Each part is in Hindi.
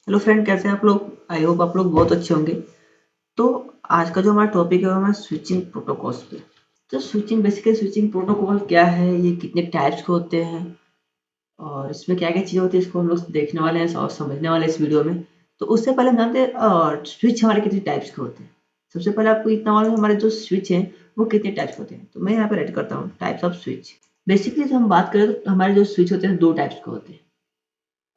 हेलो फ्रेंड, कैसे हैं आप लोग। आई होप आप लोग बहुत अच्छे होंगे। तो आज का जो हमारा टॉपिक है वो हमारा स्विचिंग प्रोटोकॉल्स पे। तो स्विचिंग प्रोटोकॉल क्या है, ये कितने टाइप्स के होते हैं और इसमें क्या क्या चीज़ें होती है, इसको हम लोग देखने वाले हैं और समझने वाले हैं इस वीडियो में। तो उससे पहले हम जानते हैं स्विच हमारे कितने टाइप्स के होते हैं। सबसे पहले आपको इतना मालूम है हमारे जो स्विच हैं वो कितने टाइप्स के होते हैं। तो मैं यहाँ पे रेड करता हूँ टाइप्स ऑफ स्विच। बेसिकली जो हम बात करें तो हमारे जो स्विच होते हैं दो टाइप्स के होते हैं।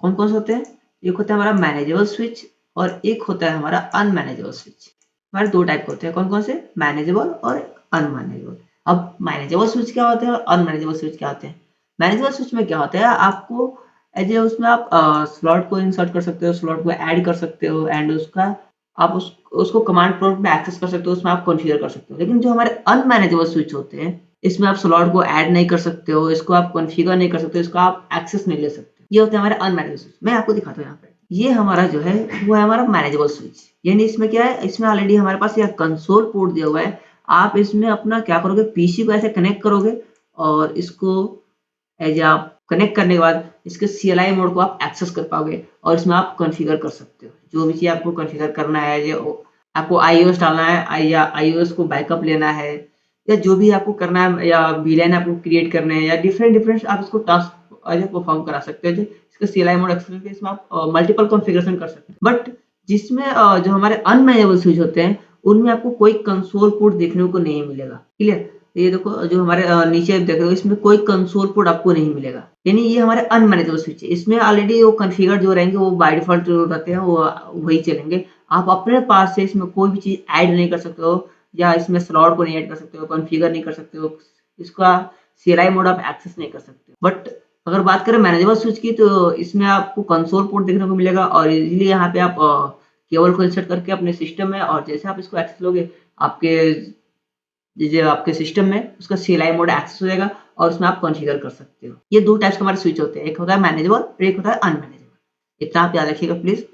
कौन कौन से होते हैं? एक होता है हमारा मैनेजेबल स्विच और एक होता है हमारा अनमैनेजेबल स्विच। हमारे दो टाइप के होते हैं। कौन कौन से? मैनेजेबल और अनमैनेजेबल। अब मैनेजेबल स्विच क्या होते हैं और अनमैनेजेबल स्विच क्या होते हैं? मैनेजेबल स्विच में क्या होता है, आपको एज ए उसमें आप स्लॉट को इंसर्ट कर सकते हो, स्लॉट को ऐड कर सकते हो एंड उसका आप उसको कमांड प्रोम्प्ट में एक्सेस कर सकते हो, उसमें आप कॉन्फ़िगर कर सकते हो। लेकिन जो हमारे अनमैनेजेबल स्विच होते हैं, इसमें आप स्लॉट को ऐड नहीं कर सकते हो, इसको आप कॉन्फ़िगर नहीं कर सकते हो, इसका आप एक्सेस नहीं ले सकते। ये होते हैं हमारे अनमैनेजेबल स्विच। मैं आपको दिखाता हूँ यहाँ पे। ये हमारा जो है वो है हमारा मैनेजेबल स्विच। यानी इसमें क्या है, इसमें ऑलरेडी हमारे पास यह कंसोल पोर्ट दिया हुआ है। आप इसमें अपना क्या करोगे, पीसी को ऐसे कनेक्ट करोगे और इसको एज आप कनेक्ट करने के बाद इसके CLI मोड को आप एक्सेस कर पाओगे और इसमें आप कॉन्फ़िगर कर सकते हो जो भी चीज़ आपको कॉन्फ़िगर करना है। जो आपको iOS डालना है या iOS को बैकअप लेना है या जो भी आपको करना है या VLAN आपको क्रिएट करने हैं या डिफरेंट डिफरेंट आप इसको टास्क एज परफॉर्म करा सकते हो। इसका CLI मोड एक्सेस करके इसमें आप मल्टीपल कॉन्फ़िगरेशन कर सकते हैं। बट जिसमें जो हमारे अनमैनेजेबल स्विच होते हैं उनमें आपको कोई कंसोल पोर्ट देखने को नहीं मिलेगा। क्लियर? ये देखो जो हमारे नीचे देख रहे हो इसमें कोई कंसोल पोर्ट आपको नहीं मिलेगा। यानी ये हमारे अनमैनेजेबल स्विच है। इसमें ऑलरेडी वो कॉन्फ़िगर जो रहेंगे वो बाय डिफ़ॉल्ट जो रहते हैं वो वही चलेंगे। आप अपने पास से इसमें कोई भी चीज़ ऐड नहीं कर सकते हो या इसमें स्लॉट को नहीं ऐड कर सकते हो, कॉन्फ़िगर नहीं कर सकते हो। इसका CLI मोड आप एक्सेस नहीं कर सकते। बट अगर बात करें मैनेजेबल स्विच की तो इसमें आपको कंसोल पोर्ट देखने को मिलेगा और इज़िली यहाँ पे आप केबल को इंसर्ट करके अपने सिस्टम में और जैसे आप इसको एक्सेस लोगे आपके जो आपके सिस्टम में उसका CLI मोड एक्सेस हो जाएगा और उसमें आप कॉन्फ़िगर कर सकते हो। ये दो टाइप्स के हमारे स्विच होते हैं, एक होता है मैनेजेबल और एक होता है अनमैनेजेबल। इतना आप याद रखिएगा प्लीज।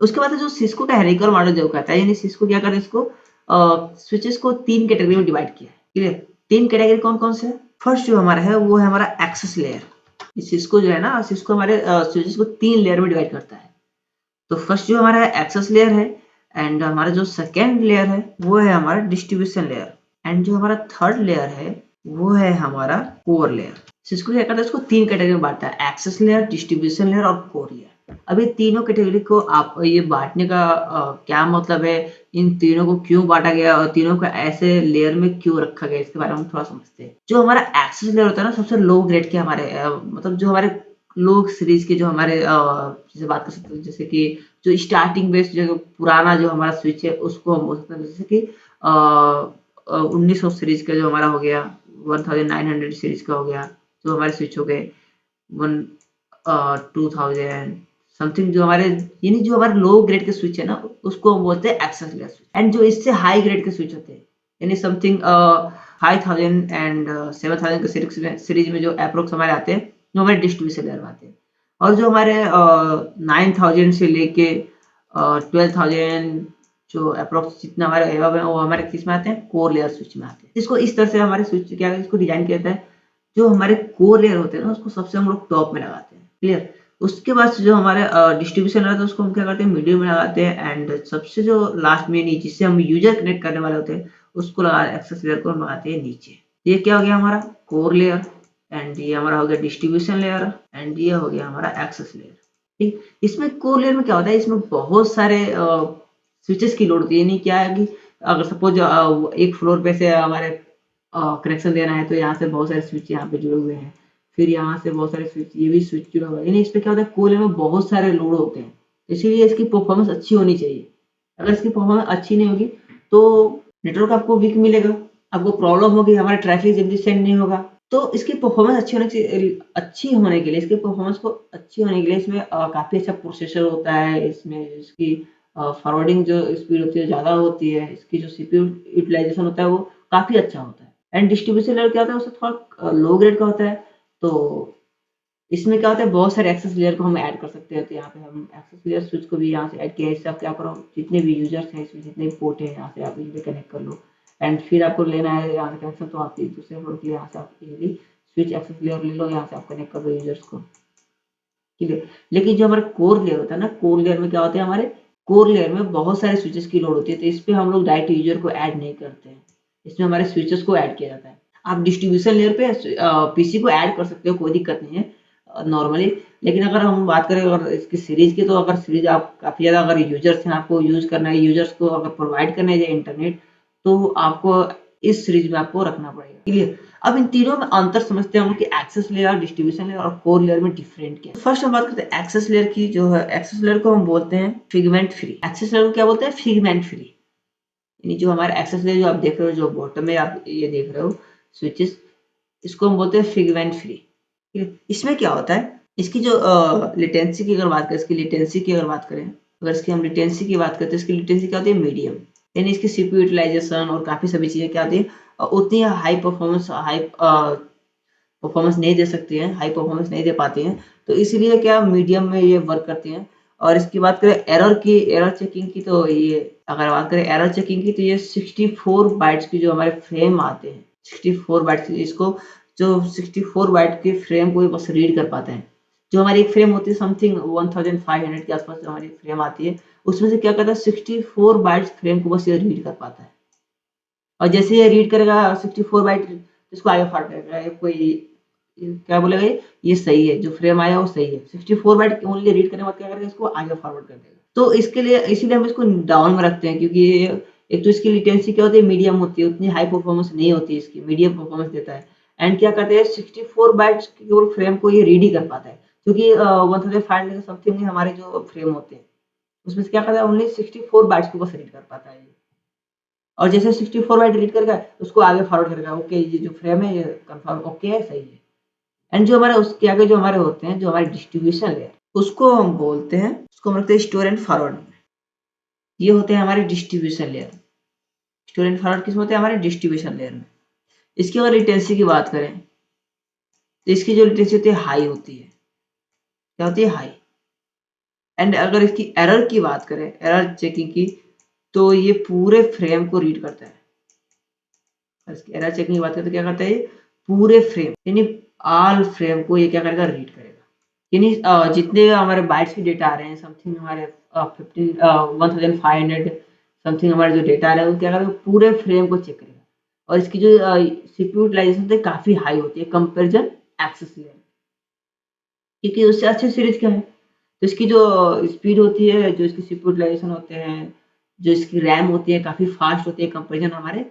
उसके बाद जो सिस्को का हेरिकल मॉडल जो कहता है, यानी सिस्को क्या करता है, इसको स्विचेस को तीन कैटेगरी में डिवाइड किया है। क्लियर? तीन कैटेगरी कौन कौन से है? फर्स्ट जो हमारा है वो है हमारा एक्सेस लेयर। सिस्को जो है ना, सिस्को हमारे स्विचेस को तीन लेयर में डिवाइड करता है। तो फर्स्ट जो हमारा एक्सेस लेयर है एंड हमारा जो सेकेंड लेयर है वो है हमारा डिस्ट्रीब्यूशन लेयर एंड जो हमारा थर्ड लेयर है वो है हमारा कोर लेयर। सिस्को क्या करता है, इसको तीन कैटेगरी में बांटता है, एक्सेस लेयर, डिस्ट्रीब्यूशन लेयर और कोर लेयर। अब ये तीनों कैटेगरी को आप ये बांटने का क्या मतलब है, इन तीनों को क्यों बांटा गया और तीनों को ऐसे लेयर में क्यों रखा गया, इसके बारे में हम थोड़ा समझते हैं। जो हमारा एक्सेस लेयर होता है ना, सबसे लो ग्रेड के हमारे मतलब जो हमारे लो सीरीज के जो हमारे जैसे बात कर सकते हैं, जैसे कि जो स्टार्टिंग बेस जो पुराना जो हमारा स्विच है उसको हम बोल सकते हैं। जैसे कि 1900 सीरीज का जो हमारा हो गया, 1900 सीरीज का हो गया, जो हमारे स्विच हो गए, वन 2000 समथिंग जो हमारे, यानी जो हमारे लो ग्रेड के स्विच है ना उसको हम बोलते हैं एक्सेस लेयर स्विच। एंड जो इससे हाई ग्रेड के स्विच होते हैं, यानी समथिंग 5000 एंड 7000 के सीरीज में जो अप्रोक्स हमारे आते हैं, जो हमारे डिस्ट्रीब्यूशन लेयर में आते हैं। और जो हमारे 9000 से लेके 12000 जो अप्रोक्स जितना हमारे है वो हमारे किस में आते हैं, कोर लेयर स्विच में आते हैं। इसको इस तरह से हमारे स्विच क्या है, इसको डिजाइन किया जाता है। जो हमारे कोर लेयर होते हैं ना उसको सबसे हम लोग टॉप में लगाते हैं। क्लियर? उसके बाद जो हमारे डिस्ट्रीब्यूशन रहता है उसको हम क्या करते हैं, मीडियम में लगाते हैं एंड सबसे जो लास्ट में नीचे जिससे हम यूजर कनेक्ट करने वाले होते हैं उसको लगा एक्सेस लेयर को लगाते हैं नीचे। ये क्या हो गया हमारा कोर लेयर एंड ये हमारा हो गया डिस्ट्रीब्यूशन लेयर एंड ये हो गया हमारा एक्सेस लेयर। ठीक, इसमें कोर लेयर में क्या होता है, इसमें बहुत सारे स्विचेस की लोड होती है। यानी क्या है कि अगर सपोज एक फ्लोर पे से हमारे कनेक्शन देना है तो यहाँ से बहुत सारे स्विच यहाँ पे जुड़े हुए हैं, फिर यहाँ से बहुत सारे स्विच, ये भी स्विच जुड़ा हुआ है। यानी इस पे क्या होता है, कोर लेयर में बहुत सारे लोड होते हैं, इसीलिए इसकी परफॉर्मेंस अच्छी होनी चाहिए। अगर इसकी परफॉर्मेंस अच्छी नहीं होगी तो नेटवर्क आपको वीक मिलेगा, आपको प्रॉब्लम होगी, हमारा ट्रैफिक जल्दी सेंड नहीं होगा। तो इसकी परफॉर्मेंस अच्छी होने चाहिए, अच्छी होने के लिए, इसके परफॉर्मेंस को अच्छी होने के लिए इसमें काफ़ी अच्छा प्रोसेसर होता है। इसमें इसकी फॉरवर्डिंग जो स्पीड होती है ज़्यादा होती है, इसकी जो CPU यूटिलाइजेशन होता है वो काफ़ी अच्छा होता है। एंड डिस्ट्रीब्यूशन लेयर क्या होता है, उससे थोड़ा लो ग्रेड का होता है। तो इसमें क्या होता है, बहुत सारे एक्सेस लेयर को हम ऐड कर सकते हैं। तो यहाँ पे हम एक्सेस लेयर स्विच को भी यहाँ से ऐड किया है। इससे आप क्या करो, जितने भी यूजर्स हैं इसमें, जितने भी पोर्ट हैं यहाँ से आप इसे कनेक्ट कर लो एंड फिर आपको लेना है यहाँ से कनेक्शन, तो आप एक दूसरे फ्लोर के लिए यहाँ से आप इजीली स्विच एक्सेस लेयर ले लो, यहाँ से आप कनेक्ट कर दो यूजर्स को। ठीक है। लेकिन जो हमारा कोर लेयर होता है ना, कोर लेयर में क्या होता है, हमारे कोर लेयर में बहुत सारे स्विचेस की लोड होती है, तो इस पे हम लोग डायरेक्ट यूजर को ऐड नहीं करते हैं, इसमें हमारे स्विचेस को ऐड किया जाता है। आप डिस्ट्रीब्यूशन लेयर पे पीसी को ऐड कर सकते हो, कोई दिक्कत नहीं है नॉर्मली। लेकिन अगर हम बात करें अगर इसकी सीरीज की, तो अगर सीरीज आप काफ़ी ज़्यादा अगर यूजर्स हैं, आपको यूज करना है, यूजर्स को अगर प्रोवाइड करना है इंटरनेट, तो आपको इस सीरीज में आपको रखना पड़ेगा। क्लियर। अब इन तीनों में अंतर समझते हैं हम लोग कि एक्सेस लेयर, डिस्ट्रीब्यूशन लेयर और कोर लेयर में डिफरेंट क्या है। फर्स्ट हम बात करते हैं एक्सेस लेयर की। जो है एक्सेस लेयर को हम बोलते हैं फिगमेंट फ्री। एक्सेस लेयर को क्या बोलते हैं, फिगमेंट फ्री। यानी जो हमारा एक्सेस लेयर जो आप देख रहे हो, जो बॉटम में आप ये देख रहे हो स्विचेस, इसको हम बोलते हैं फिगमेंट फ्री। इसमें क्या होता है, इसकी जो लेटेंसी की अगर बात करें, इसकी लेटेंसी की अगर बात करें, अगर इसकी हम लेटेंसी की बात करते हैं, इसकी लेटेंसी क्या होती है, मीडियम। यानी इसकी सीपीयू यूटिलाइजेशन और काफ़ी सभी चीज़ें क्या होती है, उतनी हाई परफॉर्मेंस नहीं दे सकती हैं, हाई परफॉर्मेंस नहीं दे पाती हैं, तो इसीलिए क्या मीडियम में ये वर्क करती हैं। और इसकी बात करें एरर की, एरर चेकिंग की, तो ये अगर बात करें एरर चेकिंग की, तो ये 64 बाइट्स की जो हमारे फ्रेम आते हैं, 64 बाइट्स की, इसको जो 64 बाइट के फ्रेम को बस रीड कर पाते हैं। जो हमारी एक फ्रेम होती है समथिंग 1500 के आसपास जो हमारी फ्रेम आती है, उसमें से क्या करता है 64 बाइट्स फ्रेम को बस ये रीड कर पाता है। और जैसे ये रीड करेगा 64 बाइट, इसको आगे फॉरवर्ड करेगा, कोई क्या बोलेगा, ये सही है, जो फ्रेम आया वो सही है। 64 बाइट ओनली रीड करने के बाद क्या करेगा, इसको आगे फॉरवर्ड कर देगा। तो इसके लिए इसीलिए हम इसको डाउन में रखते हैं, क्योंकि एक तो इसकी लेटेंसी क्या होती है, मीडियम होती है, उतनी हाई परफॉर्मेंस नहीं होती है, इसकी मीडियम परफॉर्मेंस देता है। एंड क्या करते हैं, 64 बाइट्स केवल फ्रेम को ये रीड ही कर पाता है, क्योंकि 1500 समथिंग हमारे जो फ्रेम होते हैं, उसमें से क्या करता है, ओनली 64 बाइट्स को बस रीड कर पाता है। और जैसे 64 बाइट रीड करेगा, उसको आगे फॉरवर्ड करेगा, ओके ये जो फ्रेम है ये कंफर्म ओके है, सही है। एंड जो हमारे उसके आगे जो हमारे होते हैं, जो हमारे डिस्ट्रीब्यूशन लेयर, उसको हम बोलते हैं, उसको हम रखते हैं स्टोर एंड फॉरवर्ड में। ये होते हैं हमारे distribution layer. Store and forward किसमें होते हैं, हमारे डिस्ट्रीब्यूशन लेयर में। इसकी अगर लेटेंसी की बात करें, तो इसकी जो लेटेंसी होती है हाई होती है। क्या होती है, हाई। एंड अगर इसकी एरर की बात करें, एरर चेकिंग की, तो ये पूरे फ्रेम को रीड करता है। इसकी एरर चेकिंग की बात करें तो क्या करता है, ये पूरे फ्रेम यानी ऑल फ्रेम को ये क्या करेगा, रीड करेगा। यानी जितने हमारे बाइट्स की डेटा आ रहे हैं, समथिंग हमारे 1500 समथिंग हमारे जो डेटा आ रहे हैं, वो क्या करेगा, पूरे फ्रेम को चेक करेगा। और इसकी जो सीपीयू यूटिलाइजेशन होती है काफी हाई होती है कंपेरिजन एक्सेस लेयर, क्योंकि उससे अच्छी सीरीज क्या है। तो इसकी जो स्पीड होती है, जो इसकी सीपीयू यूटिलाइजेशन होते हैं, जो इसकी रैम होती है काफी फास्ट होती है कंपेरिजन हमारे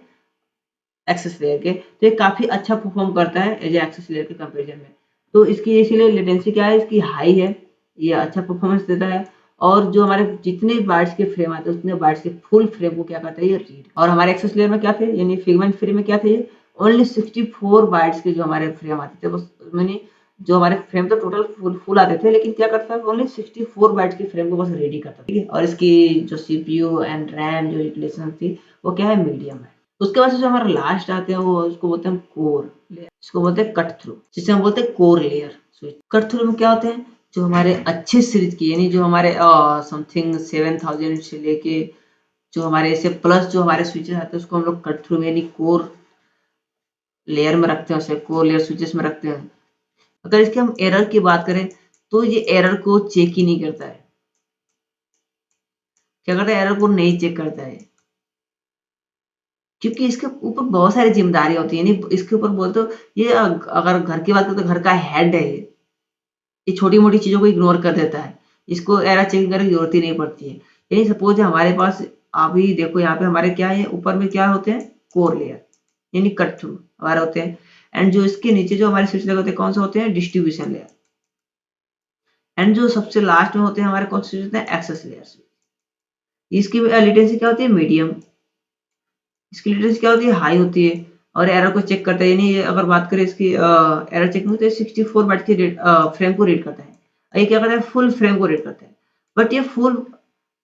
एक्सेस लेयर के, तो ये काफी अच्छा परफॉर्म करता है एज एक्सेस लेयर के कंपैरिजन में। तो इसकी इसीलिए लेटेंसी क्या है, इसकी हाई है, ये अच्छा परफॉर्मेंस देता है। और जो हमारे जितने बाइट्स के फ्रेम आते हैं, उतने बाइट्स के फुल फ्रेम को क्या करता है, ये रीड। और हमारे एक्सेस लेयर में क्या थे, यानी फिगमेंट फ्री में क्या थे, ये ओनली 64 बाइट्स के जो हमारे फ्रेम आते थे, बस मैंने जो हमारे फ्रेम तो टोटल फुल आते थे, लेकिन क्या करता है, ओनली 64 बाइट्स के फ्रेम को बस रेडी करता था, ठीक है। और इसकी जो सीपीयू एंड रैम जो यूटिलाइजेशन थी, वो क्या है, मीडियम है। उसके बाद से जो हमारा लास्ट आते हैं, वो उसको बोलते हैं कोर लेयर, इसको बोलते हैं कट थ्रू, जिसे हम बोलते हैं कोर लेयर। कट थ्रू में क्या होते हैं, जो हमारे अच्छे सीरीज की, यानी जो हमारे समथिंग 7000 से लेके जो हमारे ऐसे प्लस जो हमारे स्विचेस आते हैं, उसको हम लोग कट थ्रू में यानी कोर लेयर में रखते हैं, उसे कोर लेयर स्विचेस में रखते हैं। अगर इसके हम एरर की बात करें, तो ये एरर को चेक ही नहीं करता है। क्या करता है, एरर को नहीं चेक करता है, क्योंकि इसके ऊपर बहुत सारी जिम्मेदारी होती है। यानी इसके ऊपर बोलते हो, ये अगर घर की बात करें, तो घर का हेड है ये छोटी मोटी चीजों को इग्नोर कर देता है, इसको एरर चेक करने की जरूरत ही नहीं पड़ती है। यानी सपोज हमारे पास, अभी देखो यहाँ पे हमारे क्या है, ऊपर में क्या होते हैं, कोर लेयर यानी कट थ्रू हमारे होते हैं। एंड जो इसके नीचे जो हमारे स्विच लगे होते हैं, कौन से होते हैं, डिस्ट्रीब्यूशन लेयर। एंड जो सबसे लास्ट में होते हैं हमारे, कौन से होते हैं, एक्सेस लेयर। इसकी लेटेंसी क्या होती है, मीडियम। इसकी लेटेंसी क्या होती है, हाई होती है। और एरर को चेक करता है, यानी अगर बात करें इसकी एरर चेक में, तो 64 बाइट के फ्रेम को रीड करता है। ये क्या करता है, फुल फ्रेम को रीड करता है। बट ये फुल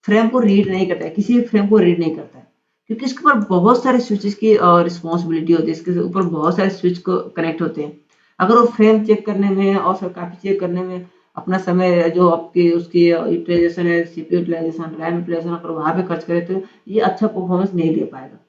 फ्रेम को रीड नहीं करता है, किसी भी फ्रेम को रीड नहीं करता है, क्योंकि इसके ऊपर बहुत सारे स्विचेस की रिस्पॉन्सिबिलिटी होती है, इसके ऊपर बहुत सारे स्विच को कनेक्ट होते हैं। अगर वो फ्रेम चेक करने में और सब काफी चेक करने में अपना समय जो आपकी उसकी यूटिलाइजेशन है, सीपीयू यूटिलाइजेशन, रैम यूटिलाइजेशन, अगर वहां पे खर्च करे, तो ये अच्छा परफॉर्मेंस नहीं दे पाएगा।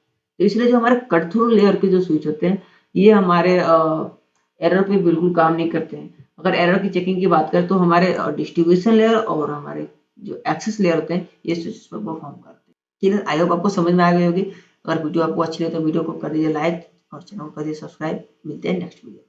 तो इसलिए जो हमारे कट थ्रू लेयर के जो स्विच होते हैं, ये हमारे एरर पे बिल्कुल काम नहीं करते हैं। अगर एरर की चेकिंग की बात करें तो हमारे डिस्ट्रीब्यूशन लेयर और हमारे जो एक्सेस लेयर होते हैं ये स्विचेस पर परफॉर्म करते हैं। ठीक है, आई होप आपको समझ में आ गई होगी। अगर वीडियो आपको अच्छी लगे तो वीडियो को कर दीजिए लाइक और चैनल को कर दीजिए सब्सक्राइब। मिलते हैं नेक्स्ट वीडियो।